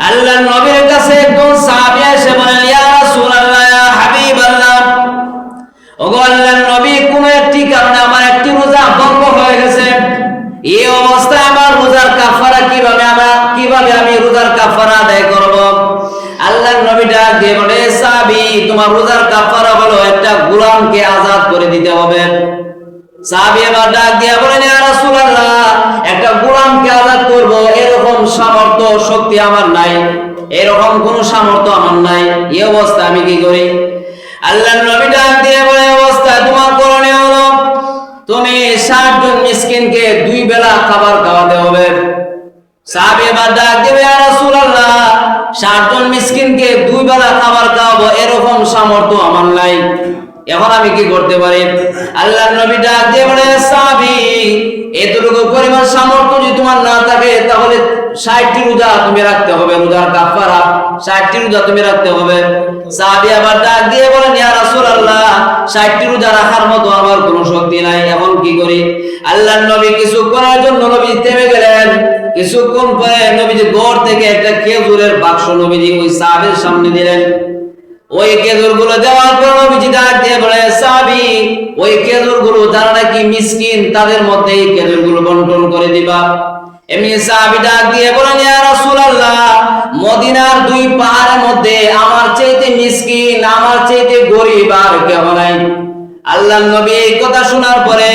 আল্লাহর নবীর কাছে একজন সাহাবী এসে বলেন, ইয়া রাসূলুল্লাহ, ইয়া হাবিবাল্লাহ, ওগো আল্লাহর নবী, কোন একটি কারণে আমার একটি রোজা ভঙ্গ হয়ে গেছে। এই অবস্থায় আমার রোজার কাফারা কিভাবে আমি রোজার কাফারা আদায় করব? আল্লাহর নবী ডাক দিয়ে বলে, সাহাবী, তোমার রোজার কাফারা হলো একটা গোলামকে আজাদ করে দিতে হবে। সাহাবী আবার ডাক দিয়ে বলেন, ইয়া রাসূলুল্লাহ, একটা গোলামকে আজাদ করব এরকম সামর্থ্য শক্তি আমার নাই, এরকম কোনো সামর্থ্য আমার নাই। এই অবস্থা আমি কি করি? আল্লাহর নবী ডাক দিয়ে বলে, অবস্থায় তোমার করণীয় হলো তুমি 60 জন মিসকিনকে 2 বেলা খাবার খাওয়াতে হবে। সাহাবী আবার ডাক দিয়ে, ইয়া রাসূলুল্লাহ, 60 জন মিসকিনকে 2 বেলা খাবার খাওয়াবো এরকম সামর্থ্য আমার নাই, এখন আমি কি করতে পারি? আল্লাহর নবী ডাক দিয়ে বলে, সাহাবী, এতটুকু পরিমাণ সামর্থ্য যদি তোমার না থাকে তাহলে 60টি রোজা তুমি রাখতে হবে, রোজার কাফারা 60টি রোজা তুমি রাখতে হবে। সাহাবী আবার ডাক দিয়ে বলেন, ইয়া রাসূলুল্লাহ, 60টি রোজা রাখার মতো আমার কোনো শক্তি নাই, এখন কি করি? আল্লাহর নবী কিছুক্ষণের জন্য নবী থেমে গেলেন। কিছুক্ষণ পরে নবীজি ঘর থেকে একটা খেজুরের বাক্স নবীজি ওই সাহাবীর সামনে দিলেন। ওই খেজুরগুলো দেওয়ার পর নবীজি ডাক দিয়ে বলে, সাহাবী, ওই খেজুরগুলো যারা নাকি মিসকিন তাদের মধ্যে এই খেজুরগুলো বন্টন করে দিবা। এমনি সাহাবী ডাক দিয়ে বলেন, ইয়া রাসূলুল্লাহ, মদিনার 2 পাহাড়ের মধ্যে আমার চাইতে মিসকিন, আমার চাইতে গরীব আর কেউ নাই। আল্লাহর নবী এই কথা শোনার পরে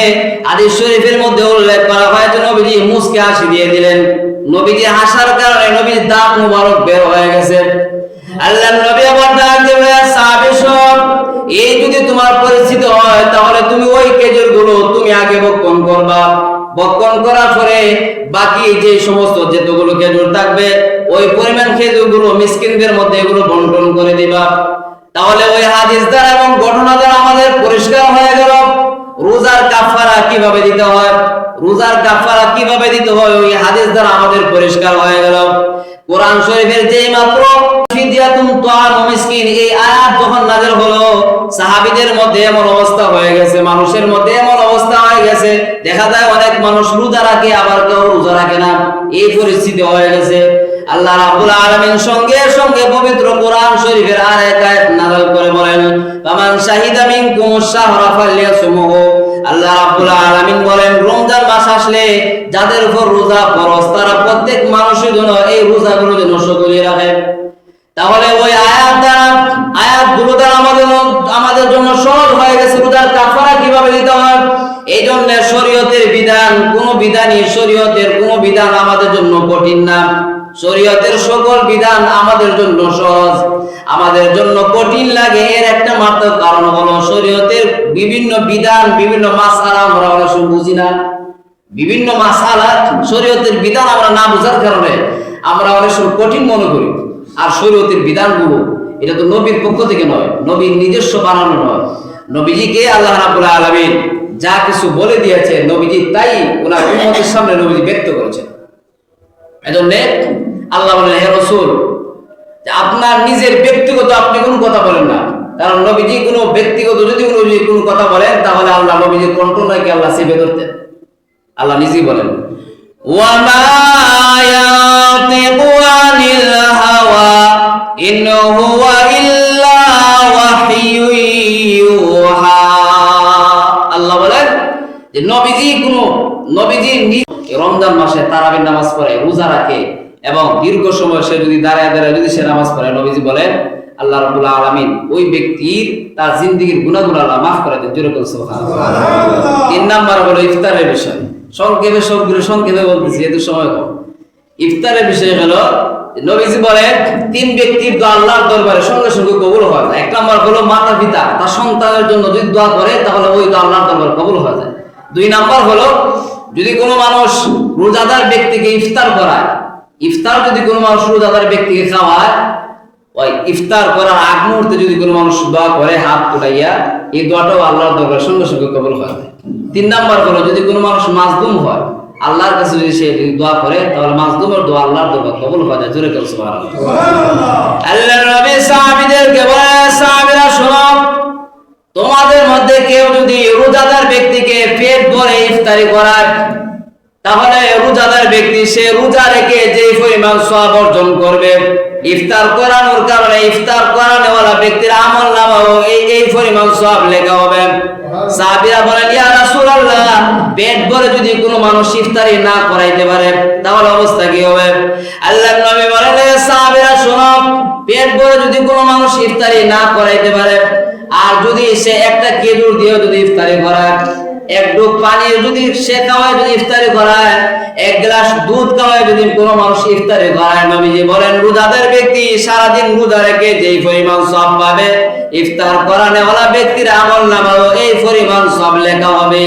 হাদিস শরীফের মধ্যে উল্লেখ করা হয়েছে নবীজি মুস্কে হাসি দিয়ে দিলেন। নবীজি হাসার কারণে নবীর দাঁত মুবারক বের হয়ে গেছে। আল্লাহর নবী আবার ডাক দিয়ে, সাহাবী শোন, এই যদি তোমার পরিস্থিতি হয় তাহলে তুমি ওই খেজুরগুলো তুমি আগে ভক্ষণ করবা, ভক্ষণ করার পরে বাকি যে সমস্ত যেতগুলো খেজুর থাকবে ওই পরিমাণ খেজুরগুলো মিসকিনদের মধ্যে এগুলো বন্টন করে দিবা। তাহলে ওই হাদিস দ্বারা এবং ঘটনা দ্বারা আমাদের পরিষ্কার হয়ে গেল রোজার কাফারা কিভাবে দিতে হয়। রোজার কাফারা কিভাবে দিতে হয় ওই হাদিস দ্বারা আমাদের পরিষ্কার হয়ে গেল। কোরআন শরীফের যেই মাত্র ফিদিয়াতুন তাআম মিসকিন এই আয়াত যখন নাযিল হলো, সাহাবীদের মধ্যে এমন অবস্থা হয়ে গেছে, মানুষের মধ্যে এমন অবস্থা হয়ে গেছে, দেখা যায় অনেক মানুষ রোজা রাখে আবার কেউ রোজা রাখে না, এই পরিস্থিতি হয়ে গেছে। আল্লাহ রাব্বুল আলামিন সঙ্গে সঙ্গে পবিত্র কোরআন শরীফের আরেক আয়াত নাযিল করে বলেন, ফামান শাহিদা মিনকুমুশ শাহরা ফালইয়াসুমহু। আল্লাহ রাব্বুল আলামিন বলেন, রমজান মাস আসলে যাদের উপর রোজা ফরজ তারা প্রত্যেক মানুষের জন্য এই রোজাগুলো যেন সক্রিয় রাখে। তাহলে ওই আয়াতগুলো দ্বারা আমাদের জন্য সহজ হয়ে গেছে রোজার কাফারা কিভাবে দিতে হয়। এই জন্য শরীয়তের বিধান শরীয়তের কোনো বিধান আমাদের জন্য কঠিন না। শরীয়তের সকল বিধান আমাদের জন্য সহজ। আমাদের জন্য কঠিন লাগে এর একটা মাত্র কারণ হলো শরীয়তের বিভিন্ন বিধান, বিভিন্ন মাসআলা আমরা অনেক সময় বুঝি না। বিভিন্ন মাসআলা শরীয়তের বিধান আমরা না বোঝার কারণে আমরা অনেক সময় কঠিন মনে করি। আর শরীয়তের বিধানগুলো এটা তো নবীর পক্ষ থেকে নয়, নবীর নিজস্ব বানানো নয়। নবীজিকে আল্লাহ রাব্বুল আলামিন যা কিছু বলে দিয়েছে নবীজি তাই ওনার উম্মতের সামনে নবীজি ব্যক্ত করেছেন। এজন্য আল্লাহ বলেন, হে রাসূল, আপনার নিজের ব্যক্তিগত আপনি কোনো কথা বলেন না, কারণ নবীজি কোনো ব্যক্তিগত যদি কোনো কথা বলেন তাহলে আল্লাহ নবীজির কন্ট্রোলকে আল্লাহ চেপে ধরতেন। আল্লাহ নিজেই বলেন, ওয়া মা ইয়াতিকু আনিল হাওয়া ইন হুয়া ইল্লা ওয়াহয়ু ইউহা। আল্লাহ বলেন যে নবীজি রমজান মাসে তারাবির নামাজ পড়ে, রোজা রাখে এবং দীর্ঘ সময় সে যদি দাঁড়ায় যদি সে নামাজ পড়ে, নবীজি বলেন আল্লাহ রাব্বুল আলামিন ওই ব্যক্তির তার জিন্দেগীর গুনাহগুলো আল্লাহ মাফ করে দেন। জোরে বলুন সুবহানাল্লাহ। 3 নাম্বার হলো ইফতারের বিষয়। সংক্ষেপে বলতেছি এত সময় কম। ইফতারের বিষয় হলো নবীজি বলেন 3 ব্যক্তির দোয়া আল্লাহর দরবারে সঙ্গে সঙ্গে কবুল হয়ে যায়। 1 নাম্বার হলো মাতা পিতা তার সন্তানের জন্য যদি দোয়া করে তাহলে ওই দোয়া আল্লাহর দরবারে কবুল হয়ে যায়। 2 নাম্বার হলো যদি কোনো মানুষ রোজাদার ব্যক্তিকে ইফতার করায়, ইফতার যদি কোনো মানুষ রোজাদার ব্যক্তিকে খাওয়ায়, ওই ইফতার করার আগ মুহূর্তে যদি কোনো মানুষ দোয়া করে হাত উঠাইয়া, এই দোয়াটাও আল্লাহর দরবারে সঙ্গে সঙ্গে কবুল হয়ে যায়। 3 নাম্বার হলো যদি কোনো মানুষ মাজলুম হয়, আল্লাহর কাছে যদি সে দোয়া করে তাহলে মাজলুমের দোয়া আল্লাহর দরবারে কবুল হয়ে যায়। জোরে বলুন সুবহানাল্লাহ। আল্লাহর নবী সাহাবীদেরকে বলে, সাহাবীরা শোনো, তোমাদের মধ্যে কেউ যদি রোজাদার ব্যক্তিকে পেট ভরে ইফতারি করায়, তাহলে রোজাদার ব্যক্তি সে রোজা রেখে যে পরিমাণ সওয়াব অর্জন করবে, ইফতার করানোর কারণে ইফতার করানোওয়ালা ব্যক্তির আমলনামাও এই পরিমাণ সওয়াব লেখা হবে। সাহাবীরা বলেন, ইয়া রাসূলুল্লাহ, পেট ভরে যদি কোনো মানুষ ইফতারি না করাইতে পারে তাহলে অবস্থা কি হবে? আল্লাহর নবী বলেন, সাহাবীরা শোনো, পেট ভরে যদি কোনো মানুষ ইফতারি না করাইতে পারে, আর যদি সে একটা খেজুর দিয়ে যদি ইফতারি করায়, এক ডুব পানি যদি সে খাওয়ায়, যদি ইফতারি করায়, এক গ্লাস দুধ খাওয়ায় যদি কোনো মানুষ ইফতারি করায়, নবীজি বলেন রোজাদার ব্যক্তি সারাদিন রোজা রেখে যেই পরিমাণ সওয়াব পাবে, ইফতার করানোওয়ালা ব্যক্তির আমলনামাও এই পরিমাণ সওয়াব লেখা হবে।